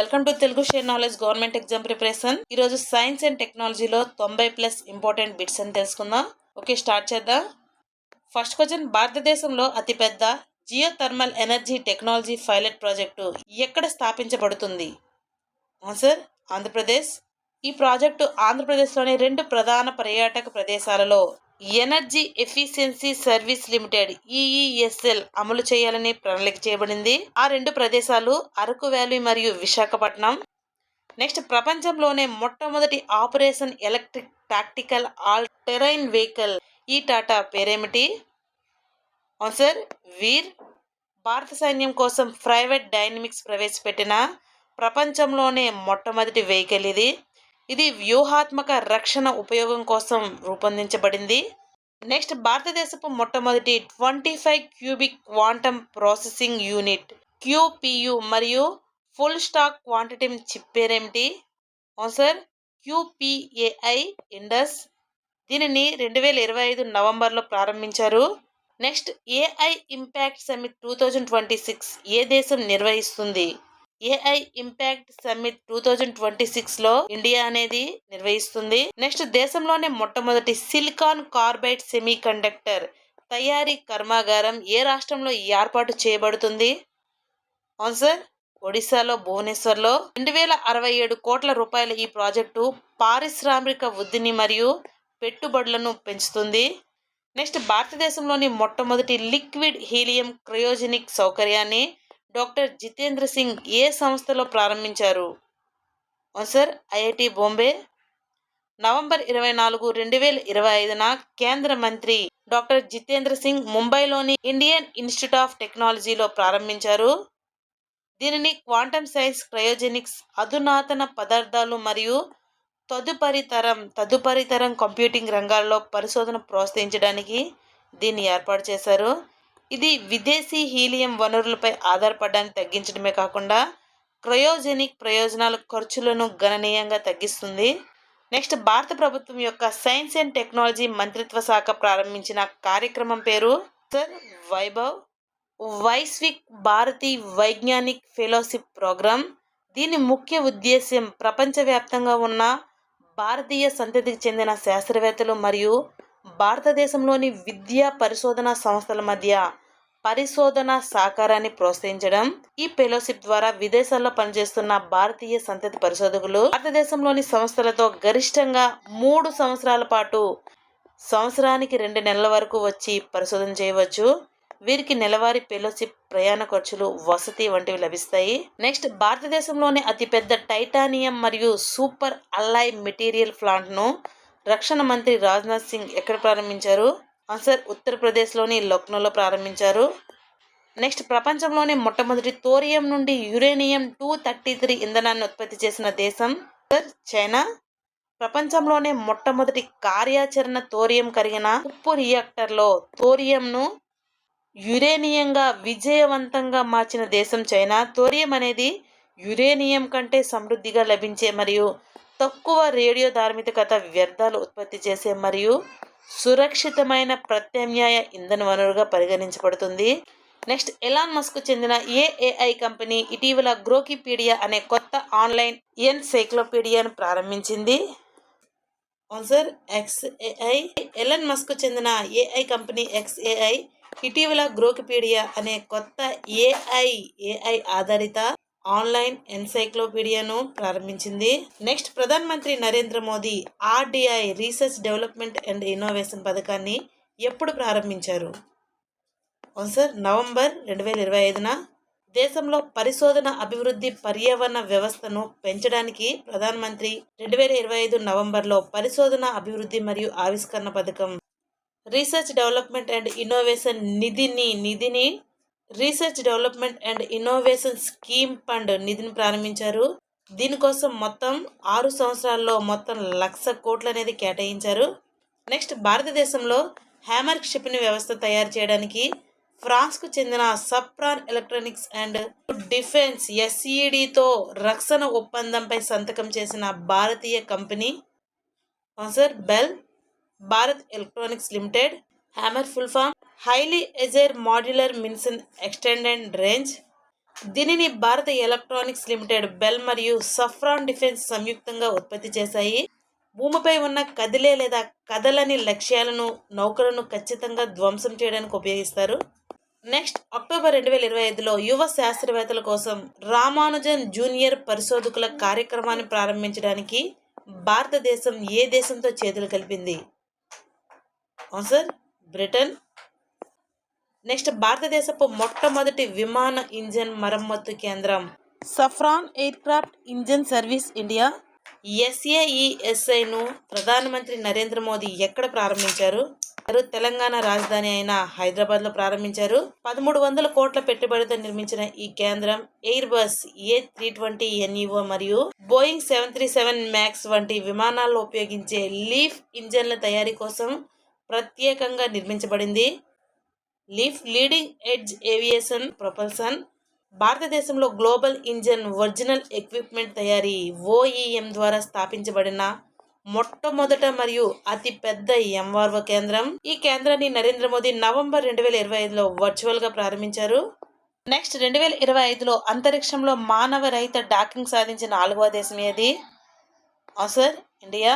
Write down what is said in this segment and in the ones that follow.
Welcome to Telugu share knowledge government exam preparation. ఈరోజు science and టెక్నాలజీలో 90+ important bits అని తెలుసుకుందాం. ఓకే, స్టార్ట్ చేద్దాం. ఫస్ట్ క్వశ్చన్, భారతదేశంలో అతిపెద్ద geothermal energy technology pilot project ఎక్కడ స్థాపించబడుతుంది? ఆన్సర్ ఆంధ్రప్రదేశ్. ఈ ప్రాజెక్టు ఆంధ్రప్రదేశ్లోని 2 ప్రధాన పర్యాటక ప్రదేశాలలో energy efficiency service limited EESL అమలు చేయాలని ప్రణాళిక చేయబడింది. ఆ 2 ప్రదేశాలు అరకు వ్యాలీ మరియు విశాఖపట్నం. నెక్స్ట్, ప్రపంచంలోనే మొట్టమొదటి operation electric tactical all terrain vehicle ఈ టాటా పేరేమిటి? ఆన్సర్ వీర్. భారత సైన్యం కోసం ప్రైవేట్ డైనమిక్స్ ప్రవేశపెట్టిన ప్రపంచంలోనే మొట్టమొదటి వెహికల్ ఇది వ్యూహాత్మక రక్షణ ఉపయోగం కోసం రూపొందించబడింది. నెక్స్ట్, భారతదేశపు మొట్టమొదటి 25 qubit quantum processing unit QPU మరియు ఫుల్ స్టాక్ క్వాంటిటమ్ చిప్ పేరేమిటి? Answer QpiAI Indus. దీనిని 2025 నవంబర్లో ప్రారంభించారు. నెక్స్ట్, ఏఐ ఇంపాక్ట్ సమ్మిట్ 2026 ఏ దేశం నిర్వహిస్తుంది? ఏఐ ఇంపాక్ట్ సమ్మిట్ 2026లో ఇండియా అనేది నిర్వహిస్తుంది. నెక్స్ట్, దేశంలోనే మొట్టమొదటి సిలికాన్ కార్బైడ్ సెమీ కండక్టర్ తయారీ కర్మాగారం ఏ రాష్ట్రంలో ఏర్పాటు చేయబడుతుంది? ఆన్సర్ ఒడిశాలో భువనేశ్వర్లో. 2067 కోట్ల రూపాయల ఈ ప్రాజెక్టు పారిశ్రామిక వృద్ధిని మరియు పెట్టుబడులను పెంచుతుంది. నెక్స్ట్, భారతదేశంలోని మొట్టమొదటి లిక్విడ్ హీలియం క్రయోజెనిక్ సౌకర్యాన్ని డాక్టర్ జితేంద్ర సింగ్ ఏ సంస్థలో ప్రారంభించారు? Answer IIT Bombay. నవంబర్ 24, 2025న కేంద్ర మంత్రి డాక్టర్ జితేంద్ర సింగ్ ముంబైలోని ఇండియన్ ఇన్స్టిట్యూట్ ఆఫ్ టెక్నాలజీలో ప్రారంభించారు. దీనిని క్వాంటమ్ సైన్స్, క్రయోజెనిక్స్, అధునాతన పదార్థాలు మరియు తదుపరి తరం కంప్యూటింగ్ రంగాల్లో పరిశోధన ప్రోత్సహించడానికి దీన్ని ఏర్పాటు చేశారు. ఇది విదేశీ హీలియం వనరులపై ఆధారపడడాన్ని తగ్గించడమే కాకుండా క్రయోజెనిక్ ప్రయోజనాల ఖర్చులను గణనీయంగా తగ్గిస్తుంది. నెక్స్ట్, భారత ప్రభుత్వం యొక్క సైన్స్ అండ్ టెక్నాలజీ మంత్రిత్వ శాఖ ప్రారంభించిన కార్యక్రమం పేరు సర్ వైభవ్ వైస్విక్ భారతీ వైజ్ఞానిక్ ఫెలోషిప్ ప్రోగ్రామ్. దీని ముఖ్య ఉద్దేశ్యం ప్రపంచవ్యాప్తంగా ఉన్న భారతీయ సంతతికి చెందిన శాస్త్రవేత్తలు మరియు భారతదేశంలోని విద్యా పరిశోధనా సంస్థల మధ్య పరిశోధన సహకారాన్ని ప్రోత్సహించడం. ఈ ఫెలోషిప్ ద్వారా విదేశాల్లో పనిచేస్తున్న భారతీయ సంతతి పరిశోధకులు భారతదేశంలోని సంస్థలతో గరిష్టంగా 3 సంవత్సరాల పాటు సంవత్సరానికి 2 నెలల వరకు వచ్చి పరిశోధన చేయవచ్చు. వీరికి నెలవారీ ఫెలోషిప్ ప్రయాణ ఖర్చులు, వసతి వంటివి లభిస్తాయి. నెక్స్ట్, భారతదేశంలోని అతిపెద్ద టైటానియం మరియు సూపర్ అల్లాయ్ మెటీరియల్ ప్లాంట్ను రక్షణ మంత్రి రాజ్నాథ్ సింగ్ ఎక్కడ ప్రారంభించారు? ఆన్సర్ ఉత్తరప్రదేశ్లోని లక్నోలో ప్రారంభించారు. నెక్స్ట్, ప్రపంచంలోనే మొట్టమొదటి థోరియం నుండి యురేనియం 233 ఇంధనాన్ని ఉత్పత్తి చేసిన దేశం చైనా. ప్రపంచంలోనే మొట్టమొదటి కార్యాచరణ థోరియం కరిగిన ఉప్పు రియాక్టర్లో థోరియంను యురేనియంగా విజయవంతంగా మార్చిన దేశం చైనా. థోరియం అనేది యురేనియం కంటే సమృద్ధిగా లభించే మరియు తక్కువ రేడియో ధార్మికత వ్యర్థాలు ఉత్పత్తి చేసే మరియు సురక్షితమైన ప్రత్యామ్నాయ ఇంధన వనరుగా పరిగణించబడుతుంది. నెక్స్ట్, ఎలాన్ మస్క్ చెందిన ఏఐ కంపెనీ ఇటీవల గ్రోకిపీడియా అనే కొత్త ఆన్లైన్ ఎన్సైక్లోపీడియాను ప్రారంభించింది. Answer XAI. ఎలాన్ మస్క్ చెందిన ఏఐ కంపెనీ XAI ఇటీవల గ్రోకిపీడియా అనే కొత్త ఏఐ ఆధారిత ఆన్లైన్ ఎన్సైక్లోపీడియాను ప్రారంభించింది. నెక్స్ట్, ప్రధాన మంత్రి Narendra Modi RDI research development and innovation పథకాన్ని ఎప్పుడు ప్రారంభించారు? ఆన్సర్ నవంబర్ 2025న. దేశంలో పరిశోధన అభివృద్ధి పర్యావరణ వ్యవస్థను పెంచడానికి ప్రధానమంత్రి 2025 నవంబర్లో పరిశోధన అభివృద్ధి మరియు ఆవిష్కరణ పథకం రీసెర్చ్ డెవలప్మెంట్ అండ్ ఇన్నోవేషన్ నిధిని research development and innovation scheme fund నిధిని ప్రారంభించారు. దీనికోసం మొత్తం 6 సంవత్సరాల్లో మొత్తం 1,00,000 కోట్లు అనేది కేటాయించారు. నెక్స్ట్, భారతదేశంలో హ్యామర్ క్షిపణి వ్యవస్థ తయారు చేయడానికి ఫ్రాన్స్కు చెందిన సప్రాన్ ఎలక్ట్రానిక్స్ అండ్ డిఫెన్స్ SEDతో రక్షణ ఒప్పందంపై సంతకం చేసిన భారతీయ company answer BEL. Bharat electronics limited. Hammer full form highly agile modular mission extended range. దీనిని భారత ఎలక్ట్రానిక్స్ లిమిటెడ్, బెల్ మరియు సఫ్రాన్ డిఫెన్స్ సంయుక్తంగా ఉత్పత్తి చేశాయి. భూమిపై ఉన్న కదిలే లేదా కదలని లక్ష్యాలను, నౌకలను ఖచ్చితంగా ధ్వంసం చేయడానికి ఉపయోగిస్తారు. నెక్స్ట్, అక్టోబర్ 2025లో యువ శాస్త్రవేత్తల కోసం రామానుజన్ జూనియర్ పరిశోధకుల కార్యక్రమాన్ని ప్రారంభించడానికి భారతదేశం ఏ దేశంతో చేతులు కలిపింది? Answer Britain. నెక్స్ట్, భారతదేశపు మొట్టమొదటి విమాన ఇంజన్ మరమ్మతు కేంద్రం Safran aircraft engine service India, SAESIను ప్రధానమంత్రి నరేంద్ర మోదీ ఎక్కడ ప్రారంభించారు? తెలంగాణ రాజధాని అయిన హైదరాబాద్లో ప్రారంభించారు. 1300 కోట్ల పెట్టుబడితో నిర్మించిన ఈ కేంద్రం ఎయిర్ బస్ A320neo మరియు బోయింగ్ 737 MAX వంటి విమానాల్లో ఉపయోగించే లీఫ్ ఇంజన్ల తయారీ కోసం ప్రత్యేకంగా నిర్మించబడింది. Leaf leading edge aviation propulsion భారతదేశంలో గ్లోబల్ ఇంజన్ ఒరిజినల్ ఎక్విప్మెంట్ తయారీ OEM ద్వారా స్థాపించబడిన మొట్టమొదట మరియు అతి పెద్ద MRO కేంద్రం. ఈ కేంద్రాన్ని నరేంద్ర మోదీ నవంబర్ 2025లో వర్చువల్గా ప్రారంభించారు. నెక్స్ట్, 2025లో అంతరిక్షంలో మానవ రహిత డాకింగ్ సాధించిన 4వ దేశం ఏది? Answer India.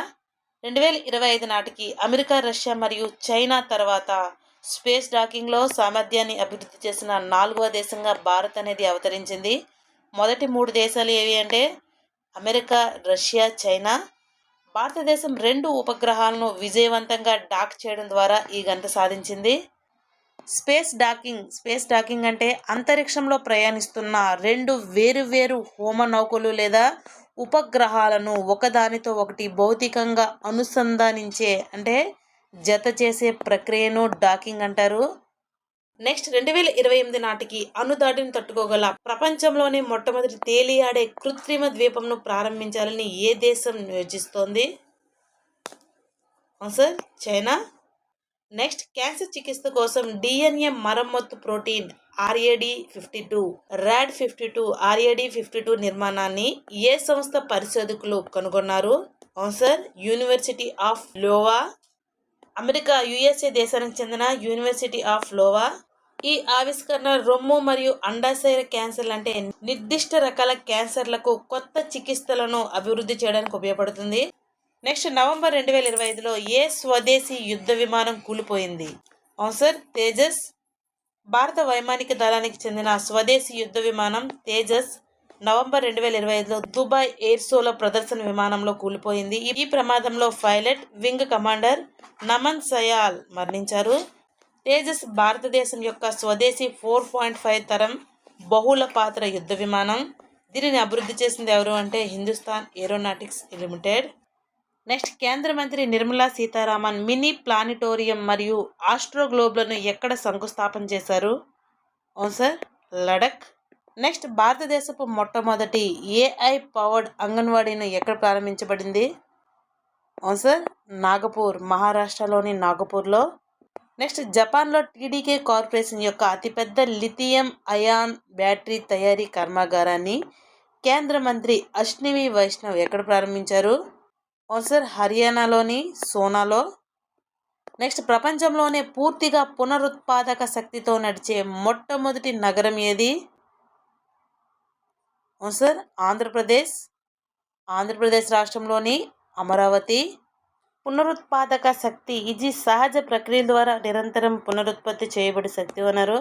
2025 నాటికి అమెరికా, రష్యా మరియు చైనా తర్వాత స్పేస్ డాకింగ్లో సామర్థ్యాన్ని అభివృద్ధి చేసిన 4వ దేశంగా భారత్ అనేది అవతరించింది. మొదటి 3 దేశాలు ఏవి అంటే అమెరికా, రష్యా, చైనా. భారతదేశం 2 ఉపగ్రహాలను విజయవంతంగా డాక్ చేయడం ద్వారా ఈ ఘనత సాధించింది. స్పేస్ డాకింగ్ అంటే అంతరిక్షంలో ప్రయాణిస్తున్న 2 వేరువేరు హోమ నౌకలు లేదా ఉపగ్రహాలను ఒకదానితో ఒకటి భౌతికంగా అనుసంధానించే అంటే జత చేసే ప్రక్రియను డాకింగ్ అంటారు. నెక్స్ట్, 2028 నాటికి అణుదాడిని తట్టుకోగల ప్రపంచంలోనే మొట్టమొదటి తేలియాడే కృత్రిమ ద్వీపంను ప్రారంభించాలని ఏ దేశం యోచిస్తోంది? Answer China. నెక్స్ట్, క్యాన్సర్ చికిత్స కోసం DNA మరమ్మత్తు ప్రోటీన్ RAD52 నిర్మాణాన్ని ఏ సంస్థ పరిశోధకులు కనుగొన్నారు? Answer university of Iowa. America, USA దేశానికి చెందిన యూనివర్సిటీ ఆఫ్ లోవా. ఈ ఆవిష్కరణ రొమ్ము మరియు అండాశయ క్యాన్సర్లు అంటే నిర్దిష్ట రకాల క్యాన్సర్లకు కొత్త చికిత్సలను అభివృద్ధి చేయడానికి ఉపయోగపడుతుంది. నెక్స్ట్, నవంబర్ 2025లో ఏ స్వదేశీ యుద్ధ విమానం కూలిపోయింది? ఆన్సర్ తేజస్. భారత వైమానిక దళానికి చెందిన స్వదేశీ యుద్ధ విమానం తేజస్ నవంబర్ 2025లో దుబాయ్ ఎయిర్ షోలో ప్రదర్శన విమానంలో కూలిపోయింది. ఈ ప్రమాదంలో పైలట్, వింగ్ కమాండర్ నమన్ సయాల్ మరణించారు. తేజస్ భారతదేశం యొక్క స్వదేశీ 4.5 తరం బహుళ పాత్ర యుద్ధ విమానం. దీనిని అభివృద్ధి చేసింది ఎవరు అంటే హిందుస్థాన్ ఏరోనాటిక్స్ లిమిటెడ్. నెక్స్ట్, కేంద్ర మంత్రి నిర్మలా సీతారామన్ మినీ ప్లానిటోరియం మరియు ఆస్ట్రోగ్లోబ్లను ఎక్కడ శంకుస్థాపన చేశారు? ఆన్సర్ లడక్. నెక్స్ట్, భారతదేశపు మొట్టమొదటి AI పవర్డ్ అంగన్వాడీని ఎక్కడ ప్రారంభించబడింది? ఆన్సర్ నాగపూర్, మహారాష్ట్రలోని నాగపూర్లో. నెక్స్ట్, జపాన్లో TDK కార్పొరేషన్ యొక్క అతిపెద్ద లిథియం అయాన్ బ్యాటరీ తయారీ కర్మాగారాన్ని కేంద్ర మంత్రి అశ్విని వైష్ణవ్ ఎక్కడ ప్రారంభించారు? ఆన్సర్ హర్యానాలోని సోనాలో. నెక్స్ట్, ప్రపంచంలోనే పూర్తిగా పునరుత్పాదక శక్తితో నడిచే మొట్టమొదటి నగరం ఏది? ఆన్సర్ ఆంధ్రప్రదేశ్ రాష్ట్రంలోని అమరావతి. పునరుత్పాదక శక్తి ఇది సహజ ప్రక్రియల ద్వారా నిరంతరం పునరుత్పత్తి చేయబడి శక్తి వనరు.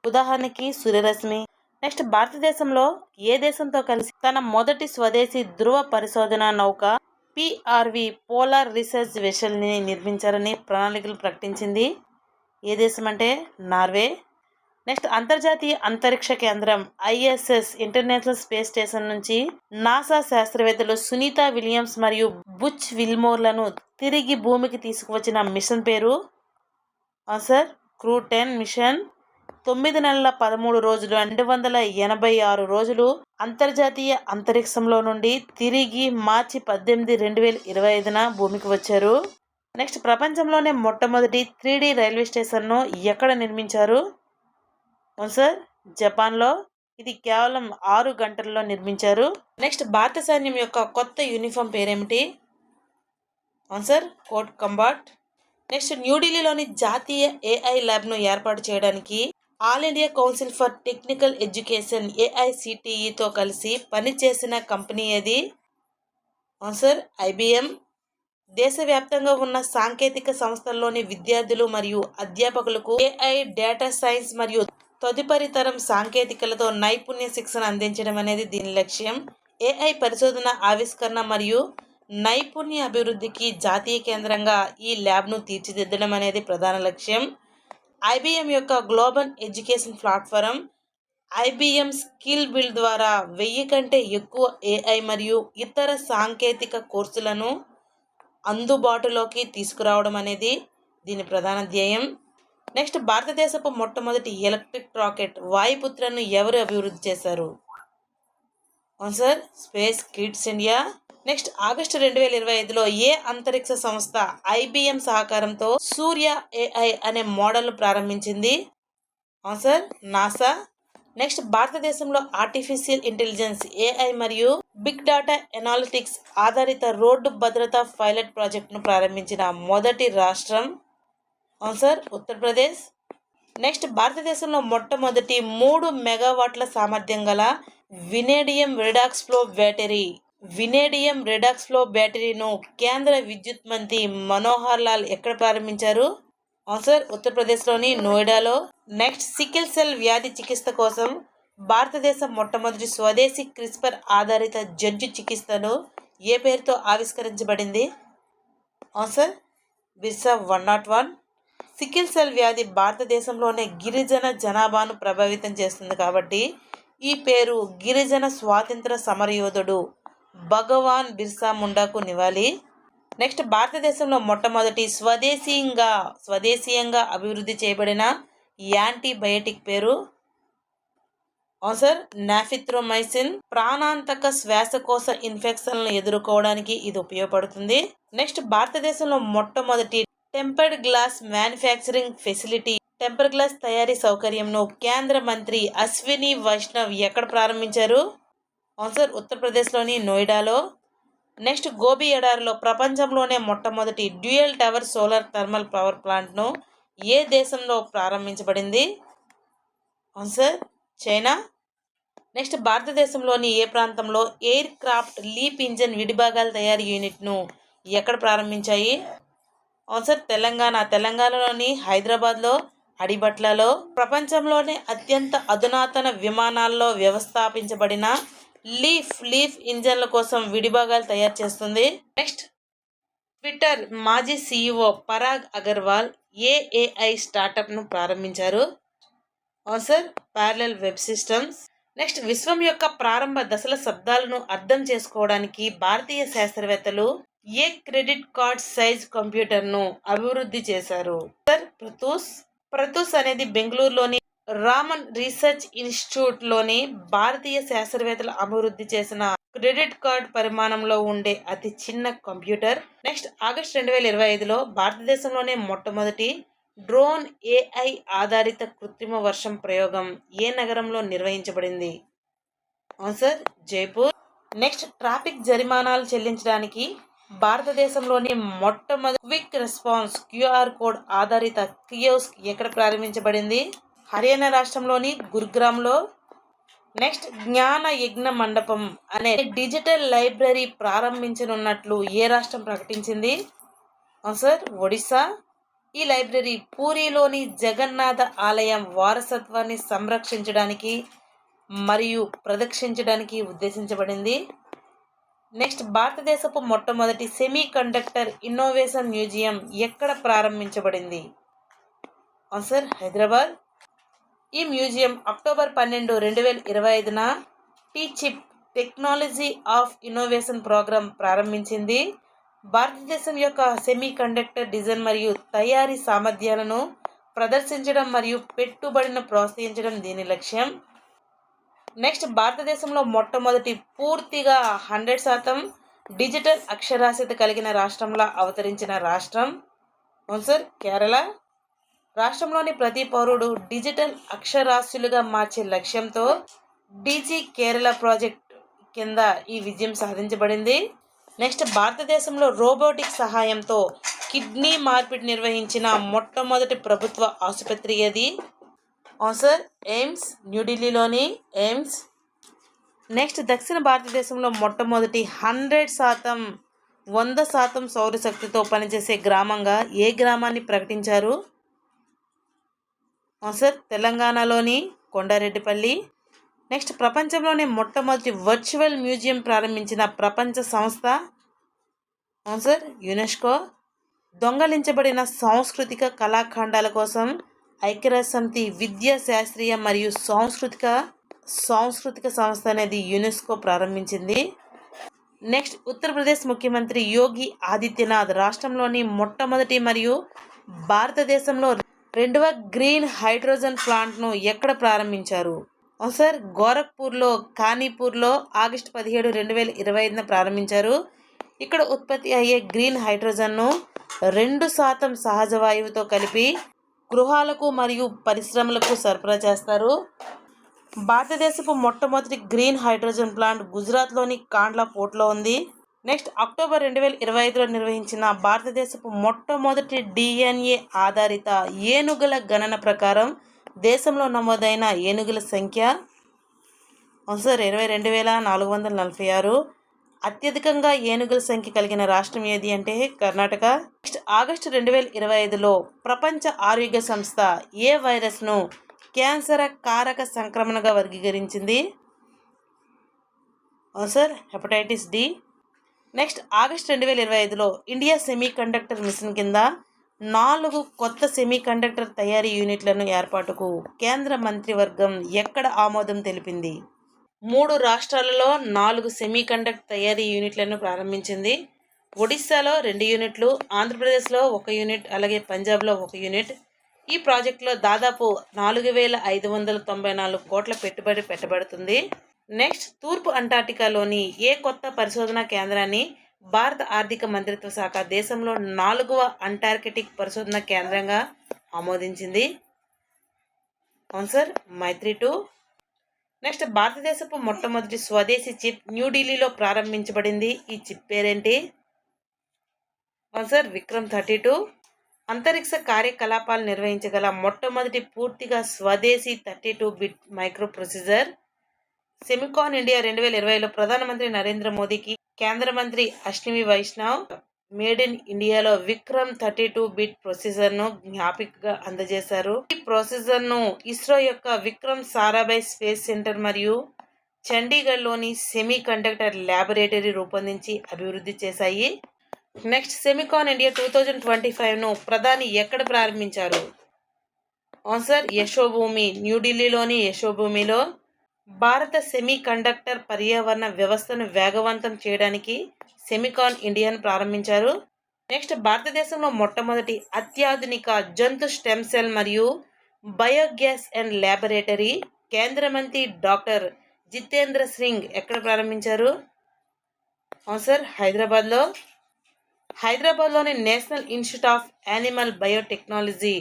ఉదాహరణకి సూర్యరశ్మి. నెక్స్ట్, భారతదేశంలో ఏ దేశంతో కలిసి తన మొదటి స్వదేశీ ధృవ పరిశోధన నౌక PRV పోలార్ రీసెర్చ్ వెసల్ని నిర్మించాలని ప్రణాళికలు ప్రకటించింది? ఏ దేశం అంటే నార్వే. నెక్స్ట్, అంతర్జాతీయ అంతరిక్ష కేంద్రం ISS ఇంటర్నేషనల్ స్పేస్ స్టేషన్ నుంచి నాసా శాస్త్రవేత్తలు సునీత విలియమ్స్ మరియు బుచ్ విల్మోర్లను తిరిగి భూమికి తీసుకువచ్చిన మిషన్ పేరు? Answer crew 10 machine. 9 నెలల 13 రోజులు 286 రోజులు అంతర్జాతీయ అంతరిక్షంలో నుండి తిరిగి మార్చి 18, 2025న భూమికి వచ్చారు. నెక్స్ట్, ప్రపంచంలోనే మొట్టమొదటి 3D రైల్వే స్టేషన్ను ఎక్కడ నిర్మించారు? ఆన్సర్ జపాన్లో. ఇది కేవలం 6 గంటల్లో నిర్మించారు. నెక్స్ట్, భారత సైన్యం యొక్క కొత్త యూనిఫామ్ పేరేమిటి? Answer coat combat. నెక్స్ట్, న్యూఢిల్లీలోని జాతీయ AI ల్యాబ్ను ఏర్పాటు చేయడానికి all India council for technical education ఏఐసిటిఈతో కలిసి పనిచేసిన కంపెనీ ఏది? Answer IBM. దేశవ్యాప్తంగా ఉన్న సాంకేతిక సంస్థల్లోని విద్యార్థులు మరియు అధ్యాపకులకు ఏఐ, డేటా సైన్స్ మరియు తదుపరి తరం సాంకేతికలతో నైపుణ్య శిక్షణ అందించడం అనేది దీని లక్ష్యం. ఏఐ పరిశోధన, ఆవిష్కరణ మరియు నైపుణ్య అభివృద్ధికి జాతీయ కేంద్రంగా ఈ ల్యాబ్ను తీర్చిదిద్దడం అనేది ప్రధాన లక్ష్యం. ఐబిఎం యొక్క global education platform IBM skill build ద్వారా 1000 కంటే ఎక్కువ ఏఐ మరియు ఇతర సాంకేతిక కోర్సులను అందుబాటులోకి తీసుకురావడం అనేది దీని ప్రధాన ధ్యేయం. నెక్స్ట్, భారతదేశపు మొట్టమొదటి ఎలక్ట్రిక్ రాకెట్ వాయుపుత్రను ఎవరు అభివృద్ధి చేశారు? Answer space kids India. Next, August 2025లో ఏ అంతరిక్ష సంస్థ ఐబిఎం సహకారంతో సూర్య ఏఐ అనే మోడల్ను ప్రారంభించింది? Answer NASA. నెక్స్ట్, భారతదేశంలో ఆర్టిఫిషియల్ ఇంటెలిజెన్స్, ఏఐ మరియు బిగ్ డేటా ఎనాలిటిక్స్ ఆధారిత రోడ్డు భద్రతా పైలట్ ప్రాజెక్టును ప్రారంభించిన మొదటి రాష్ట్రం? ఆన్సర్ ఉత్తరప్రదేశ్. నెక్స్ట్, భారతదేశంలో మొట్టమొదటి 3 మెగావాట్ల సామర్థ్యం గల వినేడియం రెడాక్స్ ఫ్లో బ్యాటరీను కేంద్ర విద్యుత్ మంత్రి మనోహర్ లాల్ ఎక్కడ ప్రారంభించారు? ఆన్సర్ ఉత్తరప్రదేశ్లోని నోయిడాలో. నెక్స్ట్, సికిల్ సెల్ వ్యాధి చికిత్స కోసం భారతదేశం మొట్టమొదటి స్వదేశీ క్రిస్పర్ ఆధారిత జంతు చికిత్సను ఏ పేరుతో ఆవిష్కరించబడింది? ఆన్సర్ బిర్సా 101. సికిల్ సెల్ వ్యాధి భారతదేశంలోనే గిరిజన జనాభాను ప్రభావితం చేస్తుంది కాబట్టి ఈ పేరు గిరిజన స్వాతంత్ర సమరయోధుడు భగవాన్ బిర్సా ముండాకు నివాళి. నెక్స్ట్, భారతదేశంలో మొట్టమొదటి స్వదేశీయంగా అభివృద్ధి చేయబడిన యాంటీబయోటిక్ పేరు? ఆన్సర్ నాఫిత్రోమైసిన్. ప్రాణాంతక శ్వాసకోశ ఇన్ఫెక్షన్లను ఎదుర్కోవడానికి ఇది ఉపయోగపడుతుంది. నెక్స్ట్, భారతదేశంలో మొట్టమొదటి tempered glass manufacturing facility, temper glass తయారీ సౌకర్యంను కేంద్ర మంత్రి అశ్విని వైష్ణవ్ ఎక్కడ ప్రారంభించారు? ఆన్సర్ ఉత్తరప్రదేశ్లోని నోయిడాలో. నెక్స్ట్, గోబీ ఎడారిలో ప్రపంచంలోనే మొట్టమొదటి dual tower solar thermal power ప్లాంట్ను ఏ దేశంలో ప్రారంభించబడింది? Answer China. నెక్స్ట్, భారతదేశంలోని ఏ ప్రాంతంలో ఎయిర్ క్రాఫ్ట్ లీప్ ఇంజన్ విడిభాగాల తయారీ యూనిట్ను ఎక్కడ ప్రారంభించాయి? ఆన్సర్ తెలంగాణలోని హైదరాబాద్లో అడిబట్లలో. ప్రపంచంలోనే అత్యంత అధునాతన విమానాల్లో వ్యవస్థాపించబడిన లీఫ్ ఇంజన్ల కోసం విడిభాగాలు తయారు చేస్తుంది. నెక్స్ట్, ట్విట్టర్ మాజీ CEO పరాగ్ అగర్వాల్ ఏ ఏఐ స్టార్టప్ను ప్రారంభించారు? Answer parallel web systems. Next, విశ్వం యొక్క ప్రారంభ దశల శబ్దాలను అర్థం చేసుకోవడానికి భారతీయ శాస్త్రవేత్తలు ఏ క్రెడిట్ కార్డ్ సైజ్ కంప్యూటర్ను అభివృద్ధి చేశారు? ప్రతూస్ అనేది బెంగళూరులోని రామన్ రీసెర్చ్ ఇన్స్టిట్యూట్లోని భారతీయ శాస్త్రవేత్తలు అభివృద్ధి చేసిన క్రెడిట్ కార్డ్ పరిమాణంలో ఉండే అతి చిన్న కంప్యూటర్. నెక్స్ట్, ఆగస్టు 2025లో భారతదేశంలోనే మొట్టమొదటి డ్రోన్ ఏఐ ఆధారిత కృత్రిమ వర్షం ప్రయోగం ఏ నగరంలో నిర్వహించబడింది? ఆన్సర్ జైపూర్. నెక్స్ట్, ట్రాఫిక్ జరిమానాలు చెల్లించడానికి భారతదేశంలోని మొట్టమొదటి క్విక్ రెస్పాన్స్ క్యూఆర్ కోడ్ ఆధారిత కియోస్క్ ఎక్కడ ప్రారంభించబడింది? హర్యానా రాష్ట్రంలోని గురుగ్రామ్లో. నెక్స్ట్, జ్ఞాన యజ్ఞ మండపం అనే డిజిటల్ లైబ్రరీ ప్రారంభించనున్నట్లు ఏ రాష్ట్రం ప్రకటించింది? ఆన్సర్ ఒడిశా. ఈ లైబ్రరీ పూరిలోని జగన్నాథ ఆలయం వారసత్వాన్ని సంరక్షించడానికి మరియు ప్రదర్శించడానికి ఉద్దేశించబడింది. నెక్స్ట్, భారతదేశపు మొట్టమొదటి సెమీ కండక్టర్ ఇన్నోవేషన్ మ్యూజియం ఎక్కడ ప్రారంభించబడింది? ఆన్సర్ హైదరాబాద్. ఈ మ్యూజియం అక్టోబర్ 12, 2025న టీచిప్ టెక్నాలజీ ఆఫ్ ఇన్నోవేషన్ ప్రోగ్రాం ప్రారంభించింది. భారతదేశం యొక్క సెమీ కండక్టర్ డిజైన్ మరియు తయారీ సామర్థ్యాలను ప్రదర్శించడం మరియు పెట్టుబడిని ప్రోత్సహించడం దీని లక్ష్యం. నెక్స్ట్, భారతదేశంలో మొట్టమొదటి పూర్తిగా 100% డిజిటల్ అక్షరాస్యత కలిగిన రాష్ట్రంలా అవతరించిన రాష్ట్రం? ఆన్సర్ కేరళ. రాష్ట్రంలోని ప్రతి పౌరుడు డిజిటల్ అక్షరాస్యులుగా మార్చే లక్ష్యంతో డీజీ కేరళ ప్రాజెక్ట్ కింద ఈ విజయం సాధించబడింది. నెక్స్ట్, భారతదేశంలో రోబోటిక్ సహాయంతో కిడ్నీ మార్పిడి నిర్వహించిన మొట్టమొదటి ప్రభుత్వ ఆసుపత్రి ఏది? ఆన్సర్ ఎయిమ్స్, న్యూఢిల్లీలోని ఎయిమ్స్. నెక్స్ట్ దక్షిణ భారతదేశంలో మొట్టమొదటి 100% సౌరశక్తితో పనిచేసే గ్రామంగా ఏ గ్రామాన్ని ప్రకటించారు? ఆన్సర్ తెలంగాణలోని కొండారెడ్డిపల్లి. నెక్స్ట్ ప్రపంచంలోనే మొట్టమొదటి వర్చువల్ మ్యూజియం ప్రారంభించిన ప్రపంచ సంస్థ? Answer UNESCO. దొంగలించబడిన సాంస్కృతిక కళాఖండాల కోసం ఐక్యరాజ్యసమితి విద్యా శాస్త్రీయ మరియు సాంస్కృతిక సంస్థ అనేది యునెస్కో ప్రారంభించింది. నెక్స్ట్ ఉత్తరప్రదేశ్ ముఖ్యమంత్రి యోగి ఆదిత్యనాథ్ రాష్ట్రంలోని మొట్టమొదటి మరియు భారతదేశంలో రెండవ గ్రీన్ హైడ్రోజన్ ప్లాంట్ను ఎక్కడ ప్రారంభించారు? ఆన్సర్ గోరఖ్పూర్లో, కానీపూర్లో ఆగస్టు 17, 2025 ప్రారంభించారు. ఇక్కడ ఉత్పత్తి అయ్యే గ్రీన్ హైడ్రోజన్ను 2% సహజ వాయువుతో కలిపి గృహాలకు మరియు పరిశ్రమలకు సరఫరా చేస్తారు. భారతదేశపు మొట్టమొదటి గ్రీన్ హైడ్రోజన్ ప్లాంట్ గుజరాత్లోని కాండ్లా పోర్ట్లో ఉంది. నెక్స్ట్ అక్టోబర్ 2025లో నిర్వహించిన భారతదేశపు మొట్టమొదటి DNA ఆధారిత ఏనుగుల గణన ప్రకారం దేశంలో నమోదైన ఏనుగుల సంఖ్య? ఆన్సర్ 22,446. అత్యధికంగా ఏనుగుల సంఖ్య కలిగిన రాష్ట్రం ఏది అంటే కర్ణాటక. నెక్స్ట్ ఆగస్టు 2025లో ప్రపంచ ఆరోగ్య సంస్థ ఏ వైరస్ను క్యాన్సర్ కారక సంక్రమణగా వర్గీకరించింది? Answer hepatitis D. Next August 2025లో ఇండియా సెమీకండక్టర్ మిషన్ కింద 4 కొత్త సెమీకండక్టర్ తయారీ యూనిట్లను ఏర్పాటుకు కేంద్ర మంత్రివర్గం ఎక్కడ ఆమోదం తెలిపింది? 3 రాష్ట్రాలలో 4 సెమీకండక్టర్ తయారీ యూనిట్లను ప్రారంభించింది. ఒడిశాలో 2 యూనిట్లు, ఆంధ్రప్రదేశ్లో 1 యూనిట్, అలాగే పంజాబ్లో 1 యూనిట్. ఈ ప్రాజెక్టులో దాదాపు 4,594 కోట్ల పెట్టుబడి పెట్టబడుతుంది. నెక్స్ట్ తూర్పు అంటార్టికాలోని ఏ కొత్త పరిశోధనా కేంద్రాన్ని భారత ఆర్థిక మంత్రిత్వ శాఖ దేశంలో 4వ అంటార్కిటిక్ పరిశోధనా కేంద్రంగా ఆమోదించింది? ఆన్సర్ మైత్రి 2. నెక్స్ట్ భారతదేశపు మొట్టమొదటి స్వదేశీ చిప్ న్యూఢిల్లీలో ప్రారంభించబడింది. ఈ చిప్ పేరేంటి? ఆన్సర్ విక్రమ్ 32. అంతరిక్ష కార్యకలాపాలు నిర్వహించగల మొట్టమొదటి పూర్తిగా స్వదేశీ 32 bit microprocessor? Semicon India 2020లో ప్రధానమంత్రి నరేంద్ర మోదీకి కేంద్ర మంత్రి అశ్విని వైష్ణవ్ మేడ్ ఇన్ ఇండియాలో విక్రమ్ 32 బిట్ ప్రొసెసర్ను జ్ఞాపికగా అందజేశారు. ఈ ప్రొసెసర్ను ఇస్రో యొక్క విక్రమ్ సారాభాయ్ స్పేస్ సెంటర్ మరియు చండీగఢ్లోని సెమీ కండక్టర్ ల్యాబొరేటరీ రూపొందించి అభివృద్ధి చేశాయి. నెక్స్ట్ సెమికాన్ ఇండియా 2025ను ప్రధాని ఎక్కడ ప్రారంభించారు? ఆన్సర్ యశోభూమి, న్యూఢిల్లీలోని యశోభూమిలో. భారత సెమీ కండక్టర్ పర్యావరణ వ్యవస్థను వేగవంతం చేయడానికి సెమికాన్ ఇండియాను ప్రారంభించారు. నెక్స్ట్ భారతదేశంలో మొట్టమొదటి అత్యాధునిక జంతు స్టెమ్ సెల్ మరియు బయోగ్యాస్ అండ్ ల్యాబొరేటరీ కేంద్ర మంత్రి డాక్టర్ జితేంద్ర సింగ్ ఎక్కడ ప్రారంభించారు? ఆన్సర్ హైదరాబాద్లోని national institute of animal biotechnology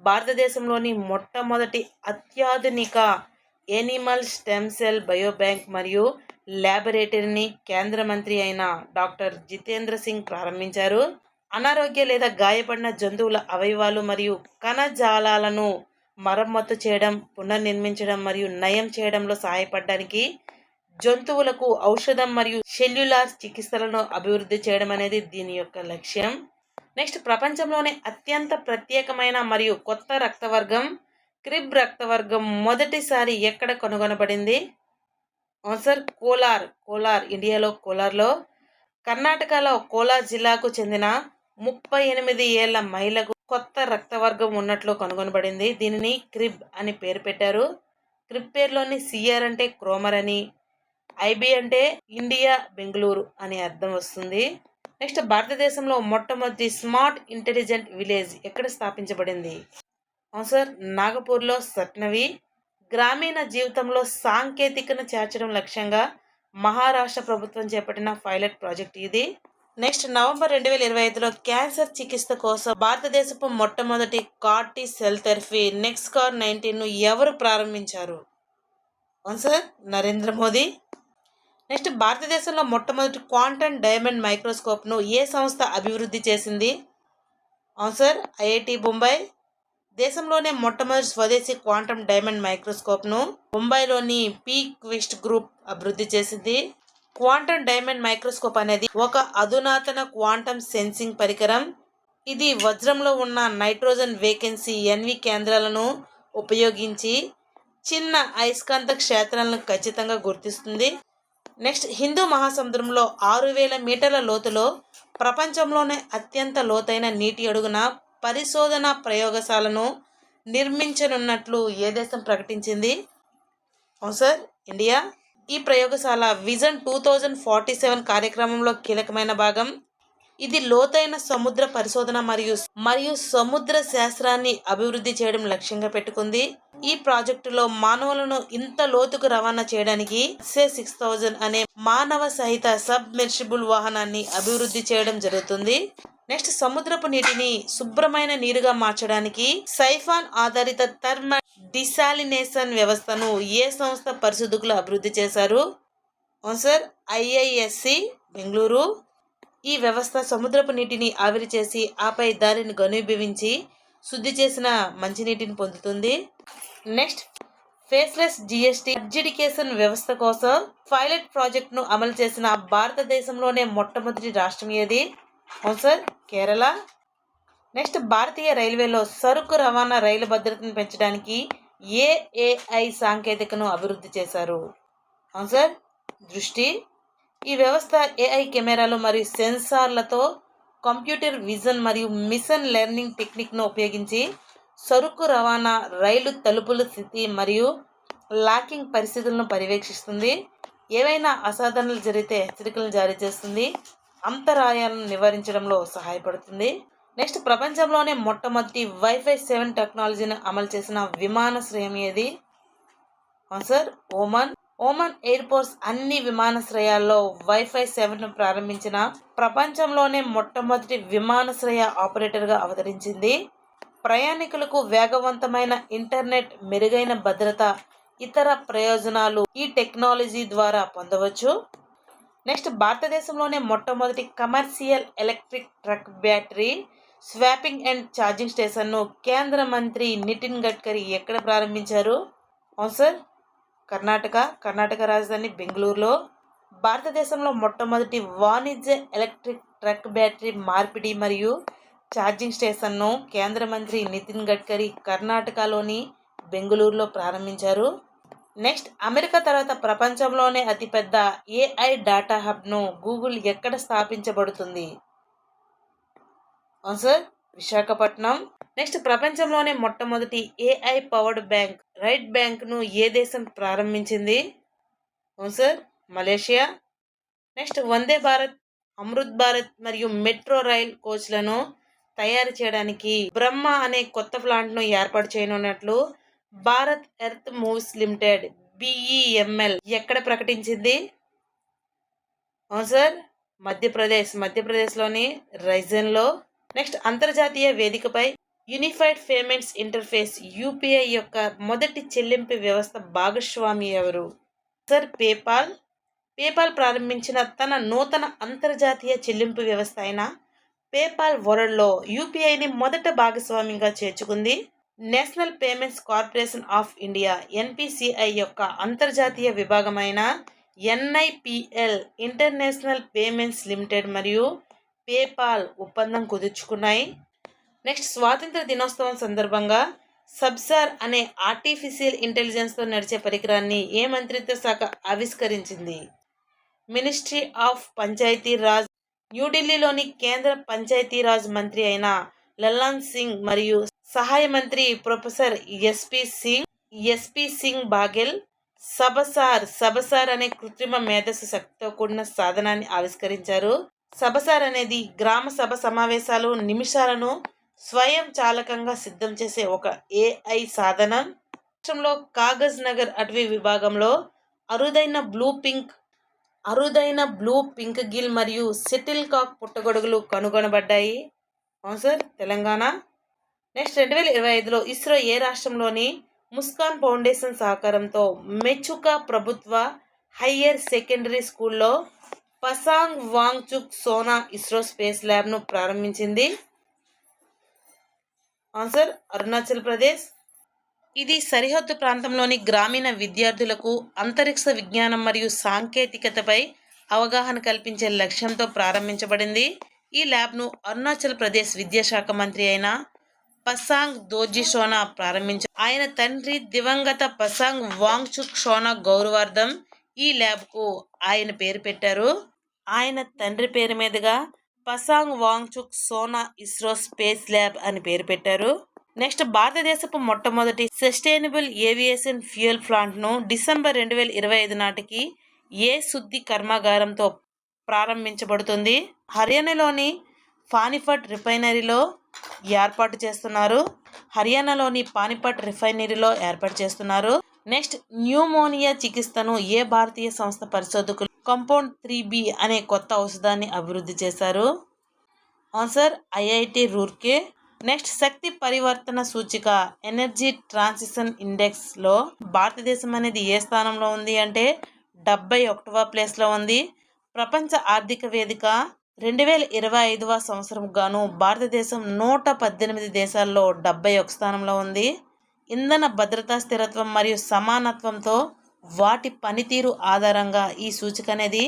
భారతదేశంలోని మొట్టమొదటి అత్యాధునిక యానిమల్ స్టెమ్ సెల్ బయోబ్యాంక్ మరియు ల్యాబొరేటరీని కేంద్ర మంత్రి అయిన డాక్టర్ జితేంద్ర సింగ్ ప్రారంభించారు. అనారోగ్య లేదా గాయపడిన జంతువుల అవయవాలు మరియు కణజాలాలను మరమ్మతు చేయడం, పునర్నిర్మించడం మరియు నయం చేయడంలో సహాయపడడానికి జంతువులకు ఔషధం మరియు సెల్యులార్ చికిత్సలను అభివృద్ధి చేయడం అనేది దీని యొక్క లక్ష్యం. నెక్స్ట్ ప్రపంచంలోనే అత్యంత ప్రత్యేకమైన మరియు కొత్త రక్తవర్గం క్రిబ్ రక్తవర్గం మొదటిసారి ఎక్కడ కనుగొనబడింది? ఆన్సర్ కోలార్ ఇండియాలో కోలార్లో. కర్ణాటకలో కోలార్ జిల్లాకు చెందిన 38 ఏళ్ల మహిళకు కొత్త రక్తవర్గం ఉన్నట్లు కనుగొనబడింది. దీనిని క్రిబ్ అని పేరు పెట్టారు. క్రిబ్ పేరులోని సిఆర్ అంటే క్రోమర్ అని, ఐబి అంటే ఇండియా బెంగళూరు అని అర్థం వస్తుంది. నెక్స్ట్ భారతదేశంలో మొట్టమొదటి స్మార్ట్ ఇంటెలిజెంట్ విలేజ్ ఎక్కడ స్థాపించబడింది? ఆన్సర్ నాగపూర్లో సట్నవి. గ్రామీణ జీవితంలో సాంకేతికను చేర్చడం లక్ష్యంగా మహారాష్ట్ర ప్రభుత్వం చేపట్టిన పైలట్ ప్రాజెక్ట్ ఇది. నెక్స్ట్ నవంబర్ 2025లో క్యాన్సర్ చికిత్స కోసం భారతదేశపు మొట్టమొదటి కార్టీ సెల్ థెరపీ నెక్స్కార్ 19ను ఎవరు ప్రారంభించారు? ఆన్సర్ నరేంద్ర మోదీ. నెక్స్ట్ భారతదేశంలో మొట్టమొదటి క్వాంటమ్ డైమండ్ మైక్రోస్కోప్ను ఏ సంస్థ అభివృద్ధి చేసింది? Answer IIT Bombay. దేశంలోనే మొట్టమొదటి స్వదేశీ క్వాంటమ్ డైమండ్ మైక్రోస్కోప్ను ముంబైలోని పీ క్విస్ట్ గ్రూప్ అభివృద్ధి చేసింది. క్వాంటమ్ డైమండ్ మైక్రోస్కోప్ అనేది ఒక అధునాతన క్వాంటమ్ సెన్సింగ్ పరికరం. ఇది వజ్రంలో ఉన్న నైట్రోజన్ వేకెన్సీ ఎన్వి కేంద్రాలను ఉపయోగించి చిన్న అయస్కాంత క్షేత్రాలను ఖచ్చితంగా గుర్తిస్తుంది. నెక్స్ట్, హిందూ మహాసముద్రంలో 6000 మీటర్ల లోతులో ప్రపంచంలోనే అత్యంత లోతైన నీటి అడుగున పరిశోధన ప్రయోగశాలను నిర్మించనున్నట్లు ఏ దేశం ప్రకటించింది? అవును సార్, ఇండియా. ఈ ప్రయోగశాల విజన్ 2047 కార్యక్రమంలో కీలకమైన భాగం. ఇది లోతైన సముద్ర పరిశోధన మరియు సముద్ర శాస్త్రాన్ని అభివృద్ధి చేయడం లక్ష్యంగా పెట్టుకుంది. ఈ ప్రాజెక్టులో మానవులను ఇంత లోతుకు రవాణా చేయడానికి SA-6000 అనే మానవ సహిత సబ్మెర్సిబుల్ వాహనాన్ని అభివృద్ధి చేయడం జరుగుతుంది. నెక్స్ట్, సముద్రపు నీటిని శుభ్రమైన నీరుగా మార్చడానికి సైఫాన్ ఆధారిత థర్మల్ డిసాలినేషన్ వ్యవస్థను ఏ సంస్థ పరిశోధకులు అభివృద్ధి చేశారు? అవును సార్, IISc బెంగళూరు. ఈ వ్యవస్థ సముద్రపు నీటిని ఆవిరి చేసి ఆపై దానిని ఘనీభవించి శుద్ధి చేసిన మంచినీటిని పొందుతుంది. నెక్స్ట్, ఫేస్లెస్ GST అడ్జుడికేషన్ వ్యవస్థ కోసం పైలట్ ప్రాజెక్ట్ను అమలు చేసిన భారతదేశంలోనే మొట్టమొదటి రాష్ట్రం ఏది? అవును సార్, కేరళ. నెక్స్ట్, భారతీయ రైల్వేలో సరుకు రవాణా రైలు భద్రతను పెంచడానికి ఏ AI సాంకేతికను అభివృద్ధి చేశారు? అవును సార్, దృష్టి. ఈ వ్యవస్థ AI కెమెరాలు మరియు సెన్సార్లతో కంప్యూటర్ విజన్ మరియు మిషన్ లెర్నింగ్ టెక్నిక్ను ఉపయోగించి సరుకు రవాణా రైలు తలుపుల స్థితి మరియు లాకింగ్ పరిస్థితులను పర్యవేక్షిస్తుంది. ఏవైనా అసాధారణలు జరిగితే హెచ్చరికలను జారీ చేస్తుంది. అంతరాయాలను నివారించడంలో సహాయపడుతుంది. నెక్స్ట్, ప్రపంచంలోనే మొట్టమొదటి Wi-Fi 7 టెక్నాలజీని అమలు చేసిన విమానాశ్రయం ఏది? అవును సార్, ఓమన్ ఎయిర్పోర్ట్స్ అన్ని విమానాశ్రయాల్లో Wi-Fi 7ను ప్రారంభించిన ప్రపంచంలోనే మొట్టమొదటి విమానాశ్రయ ఆపరేటర్గా అవతరించింది. ప్రయాణికులకు వేగవంతమైన ఇంటర్నెట్, మెరుగైన భద్రత, ఇతర ప్రయోజనాలు ఈ టెక్నాలజీ ద్వారా పొందవచ్చు. నెక్స్ట్, భారతదేశంలోనే మొట్టమొదటి commercial electric truck battery swapping and charging స్టేషన్ను కేంద్ర మంత్రి నితిన్ గడ్కరీ ఎక్కడ ప్రారంభించారు? అవును సార్, కర్ణాటక రాజధాని బెంగళూరులో. భారతదేశంలో మొట్టమొదటి వాణిజ్య ఎలక్ట్రిక్ ట్రక్ బ్యాటరీ మార్పిడి మరియు ఛార్జింగ్ స్టేషన్ను కేంద్ర మంత్రి నితిన్ గడ్కరీ కర్ణాటకలోని బెంగళూరులో ప్రారంభించారు. నెక్స్ట్, అమెరికా తర్వాత ప్రపంచంలోనే అతిపెద్ద AI డాటా హబ్ను గూగుల్ ఎక్కడ స్థాపించబడుతుంది? అవును సార్, విశాఖపట్నం. నెక్స్ట్, ప్రపంచంలోనే మొట్టమొదటి AI పవర్డ్ బ్యాంక్ రైట్ బ్యాంక్ను ఏ దేశం ప్రారంభించింది? అవును sir, Malaysia. Next, Vande Bharat, Amrit Bharat మరియు మెట్రో రైల్ కోచ్లను తయారు చేయడానికి బ్రహ్మ అనే కొత్త ప్లాంట్ను ఏర్పాటు చేయనున్నట్లు Bharat earth moves limited BEML ఎక్కడ ప్రకటించింది? అవును సార్, మధ్యప్రదేశ్లోని రైజన్లో. నెక్స్ట్, అంతర్జాతీయ వేదికపై యూనిఫైడ్ పేమెంట్స్ ఇంటర్ఫేస్ UPI యొక్క మొదటి చెల్లింపు వ్యవస్థ భాగస్వామి ఎవరు? సార్, పేపాల్ ప్రారంభించిన తన నూతన అంతర్జాతీయ చెల్లింపు వ్యవస్థ అయిన పేపాల్ వరల్డ్లో UPIని మొదట భాగస్వామిగా చేర్చుకుంది. National payments corporation of India NPCI యొక్క అంతర్జాతీయ విభాగమైన NIPL ఇంటర్నేషనల్ పేమెంట్స్ లిమిటెడ్ మరియు పేపాల్ ఒప్పందం కుదుర్చుకున్నాయి. నెక్స్ట్, స్వాతంత్ర దినోత్సవం సందర్భంగా సబ్సార్ అనే ఆర్టిఫిషియల్ ఇంటెలిజెన్స్తో నడిచే పరికరాన్ని ఏ మంత్రిత్వ శాఖ ఆవిష్కరించింది? Ministry of Panchayati Raj. న్యూఢిల్లీలోని కేంద్ర పంచాయతీరాజ్ మంత్రి అయిన లల్లాన్ సింగ్ మరియు సహాయ మంత్రి ప్రొఫెసర్ ఎస్పి సింగ్ బాఘెల్ సబసార్ అనే కృత్రిమ మేధస్సు శక్తితో కూడిన సాధనాన్ని ఆవిష్కరించారు. సబసార్ అనేది గ్రామ సభ సమావేశాలు నిమిషాలను స్వయం చాలకంగా సిద్ధం చేసే ఒక AI సాధనం. రాష్ట్రంలో కాగజ్ నగర్ అటవీ విభాగంలో అరుదైన బ్లూ పింక్ గిల్ మరియు సెటిల్ కాక్ పుట్టగొడుగులు కనుగొనబడ్డాయి. అవును సార్, తెలంగాణ. నెక్స్ట్, 2025లో ఇస్రో ఏ రాష్ట్రంలోని ముస్కాన్ ఫౌండేషన్ సహకారంతో మెచుకా ప్రభుత్వ హయ్యర్ సెకండరీ స్కూల్లో పసాంగ్ వాంగ్చుక్ సోనా ఇస్రో స్పేస్ ల్యాబ్ను ప్రారంభించింది? ఆన్సర్ అరుణాచల్ ప్రదేశ్. ఇది సరిహద్దు ప్రాంతంలోని గ్రామీణ విద్యార్థులకు అంతరిక్ష విజ్ఞానం మరియు సాంకేతికతపై అవగాహన కల్పించే లక్ష్యంతో ప్రారంభించబడింది. ఈ ల్యాబ్ను అరుణాచల్ ప్రదేశ్ విద్యాశాఖ మంత్రి అయిన పసాంగ్ దోర్జీ సోనా ప్రారంభించారు. ఆయన తండ్రి దివంగత పసాంగ్ వాంగ్చుక్ సోనా గౌరవార్థం ఈ ల్యాబ్కు ఆయన పేరు పెట్టారు. ఆయన తండ్రి పేరు మీదుగా పసాంగ్ వాంగ్చుక్ సోనా ఇస్రో స్పేస్ ల్యాబ్ అని పేరు పెట్టారు. నెక్స్ట్, భారతదేశపు మొట్టమొదటి సస్టైనబుల్ ఏవియేషన్ ఫ్యూయల్ ప్లాంట్ను డిసెంబర్ 2025 నాటికి ఏ శుద్ధి కర్మాగారంతో ప్రారంభించబడుతుంది? హర్యానాలోని పానిపట్ రిఫైనరీలో ఏర్పాటు చేస్తున్నారు. నెక్స్ట్, న్యూమోనియా చికిత్సను ఏ భారతీయ సంస్థ పరిశోధకులు కాంపౌండ్ 3B అనే కొత్త ఔషధాన్ని అభివృద్ధి చేశారు? Answer IIT Roorkee. నెక్స్ట్, శక్తి పరివర్తన సూచిక ఎనర్జీ ట్రాన్సిషన్ ఇండెక్స్లో భారతదేశం అనేది ఏ స్థానంలో ఉంది అంటే 71వ ప్లేస్లో ఉంది. ప్రపంచ ఆర్థిక వేదిక 2025వ సంవత్సరం గాను భారతదేశం 118 దేశాల్లో 71 స్థానంలో ఉంది. ఇంధన భద్రతా, స్థిరత్వం మరియు సమానత్వంతో వాటి పనితీరు ఆధారంగా ఈ సూచిక అనేది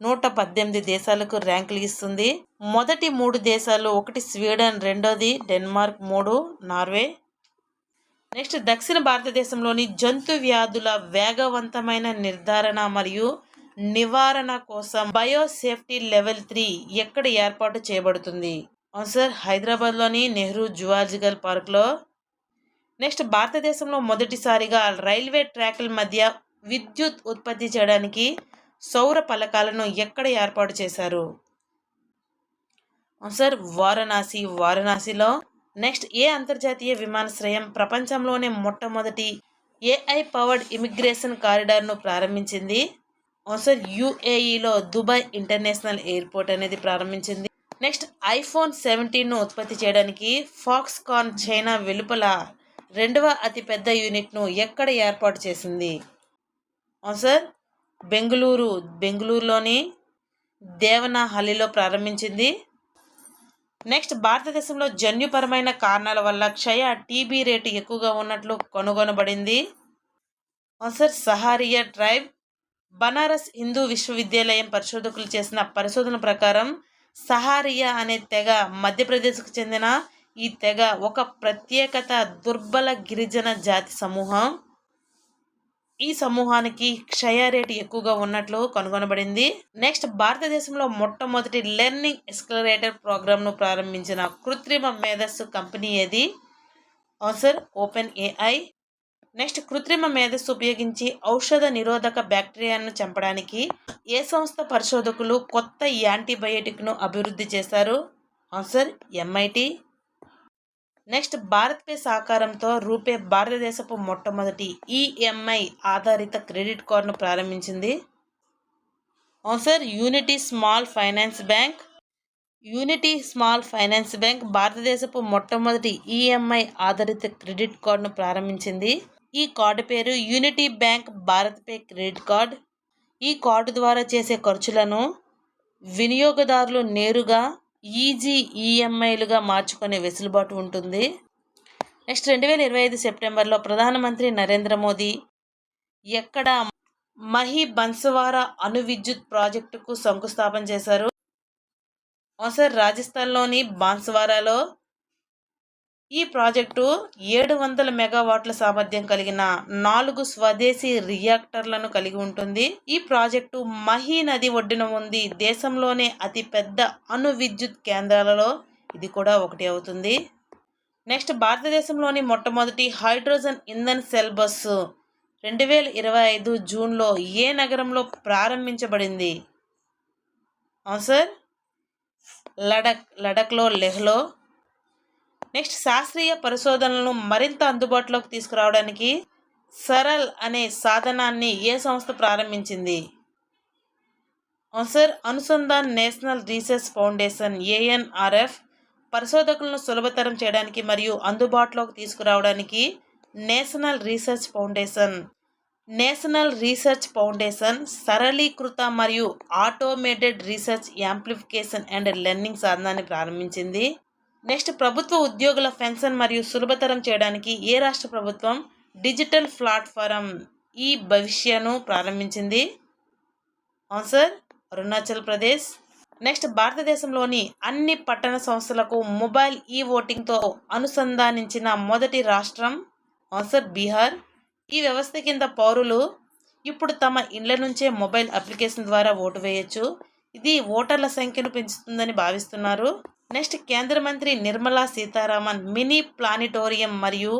118 దేశాలకు ర్యాంకులు ఇస్తుంది. మొదటి 3 దేశాలు, ఒకటి స్వీడన్, రెండోది డెన్మార్క్, 3 నార్వే. నెక్స్ట్, దక్షిణ భారతదేశంలోని జంతు వ్యాధుల వేగవంతమైన నిర్ధారణ మరియు నివారణ కోసం బయోసేఫ్టీ లెవెల్ 3 ఎక్కడ ఏర్పాటు చేయబడుతుంది? ఆన్సర్ హైదరాబాద్లోని నెహ్రూ జువాలజికల్ పార్క్లో. నెక్స్ట్, భారతదేశంలో మొదటిసారిగా రైల్వే ట్రాక్ల మధ్య విద్యుత్ ఉత్పత్తి చేయడానికి సౌర పలకాలను ఎక్కడ ఏర్పాటు చేశారు? ఆన్సర్ వారణాసిలో. నెక్స్ట్, ఏ అంతర్జాతీయ విమానాశ్రయం ప్రపంచంలోనే మొట్టమొదటి AI పవర్డ్ ఇమిగ్రేషన్ కారిడార్ను ప్రారంభించింది? ఆన్సర్ UAEలో దుబాయ్ ఇంటర్నేషనల్ ఎయిర్పోర్ట్ అనేది ప్రారంభించింది. నెక్స్ట్, iPhone 17ను ఉత్పత్తి చేయడానికి ఫాక్స్కాన్ చైనా వెలుపల 2వ అతిపెద్ద యూనిట్ను ఎక్కడ ఏర్పాటు చేసింది? ఆన్సర్ బెంగళూరులోని దేవనహల్లిలో ప్రారంభించింది. నెక్స్ట్, భారతదేశంలో జన్యుపరమైన కారణాల వల్ల టీబీ రేటు ఎక్కువగా ఉన్నట్లు కనుగొనబడింది. Answer Sahariya tribe. బనారస్ హిందూ విశ్వవిద్యాలయం పరిశోధకులు చేసిన పరిశోధన ప్రకారం సహారియా అనే తెగ మధ్యప్రదేశ్కు చెందిన ఈ తెగ ఒక ప్రత్యేకత దుర్బల గిరిజన జాతి సమూహం. ఈ సమూహానికి క్షయ రేటు ఎక్కువగా ఉన్నట్లు కనుగొనబడింది. నెక్స్ట్, భారతదేశంలో మొట్టమొదటి లెర్నింగ్ ఎక్సలరేటర్ ప్రోగ్రామ్ను ప్రారంభించిన కృత్రిమ మేధస్సు కంపెనీ ఏది? Answer OpenAI. నెక్స్ట్, కృత్రిమ మేధస్సు ఉపయోగించి ఔషధ నిరోధక బ్యాక్టీరియాను చంపడానికి ఏ సంస్థ పరిశోధకులు కొత్త యాంటీబయోటిక్ను అభివృద్ధి చేశారు? Answer MIT. Next, Bharat pay సహకారంతో రూపే భారతదేశపు మొట్టమొదటి EMI ఆధారిత క్రెడిట్ కార్డును ప్రారంభించింది. Answer unity small finance bank భారతదేశపు మొట్టమొదటి EMI ఆధారిత క్రెడిట్ కార్డును ప్రారంభించింది. ఈ కార్డు పేరు unity bank Bharat pay credit card. ఈ కార్డు ద్వారా చేసే ఖర్చులను వినియోగదారులు నేరుగా ఈజీ EMIలుగా మార్చుకునే వెసులుబాటు ఉంటుంది. నెక్స్ట్, 2025 సెప్టెంబర్లో ప్రధానమంత్రి నరేంద్ర మోదీ ఎక్కడ మహి బన్స్వారా అణు విద్యుత్ ప్రాజెక్టుకు శంకుస్థాపన చేశారు? ఆన్సర్ రాజస్థాన్లోని బాన్స్వారాలో. ఈ ప్రాజెక్టు 700 మెగావాట్ల సామర్థ్యం కలిగిన 4 స్వదేశీ రియాక్టర్లను కలిగి ఉంటుంది. ఈ ప్రాజెక్టు మహి నది ఒడ్డున ఉంది. దేశంలోనే అతిపెద్ద అణు విద్యుత్ కేంద్రాలలో ఇది కూడా ఒకటి అవుతుంది. నెక్స్ట్, భారతదేశంలోని మొట్టమొదటి హైడ్రోజన్ ఇంధన్ సెల్ బస్సు 2025 జూన్లో ఏ నగరంలో ప్రారంభించబడింది? ఆన్సర్ లడఖ్లో లెహ్లో. నెక్స్ట్, శాస్త్రీయ పరిశోధనలను మరింత అందుబాటులోకి తీసుకురావడానికి సరల్ అనే సాధనాన్ని ఏ సంస్థ ప్రారంభించింది? Answer Anusandhan national research foundation ANRF. పరిశోధకులను సులభతరం చేయడానికి మరియు అందుబాటులోకి తీసుకురావడానికి నేషనల్ రీసెర్చ్ ఫౌండేషన్ సరళీకృత మరియు automated research amplification and learning సాధనాన్ని ప్రారంభించింది. నెక్స్ట్ ప్రభుత్వ ఉద్యోగుల పెన్షన్ మరియు సులభతరం చేయడానికి ఏ రాష్ట్ర ప్రభుత్వం డిజిటల్ ప్లాట్ఫారం ఈ భవిష్యను ప్రారంభించింది? ఆన్సర్ అరుణాచల్ ప్రదేశ్. నెక్స్ట్ భారతదేశంలోని అన్ని పట్టణ సంస్థలకు మొబైల్ ఈ ఓటింగ్తో అనుసంధానించిన మొదటి రాష్ట్రం? ఆన్సర్ బీహార్. ఈ వ్యవస్థ కింద పౌరులు ఇప్పుడు తమ ఇండ్ల నుంచే మొబైల్ అప్లికేషన్ ద్వారా ఓటు వేయొచ్చు. ఇది ఓటర్ల సంఖ్యను పెంచుతుందని భావిస్తున్నారు. నెక్స్ట్ కేంద్ర మంత్రి నిర్మలా సీతారామన్ మినీ ప్లానిటోరియం మరియు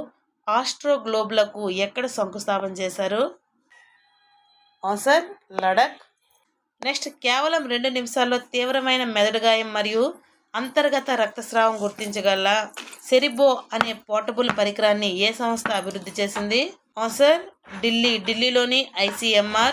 ఆస్ట్రో గ్లోబ్లకు ఎక్కడ శంకుస్థాపన చేశారు? ఆన్సర్ లడక్. నెక్స్ట్ కేవలం 2 నిమిషాల్లో తీవ్రమైన మెదడు గాయం మరియు అంతర్గత రక్తస్రావం గుర్తించగల సెరిబో అనే పోర్టబుల్ పరికరాన్ని ఏ సంస్థ అభివృద్ధి చేసింది? ఆన్సర్ ఢిల్లీలోని ICMR.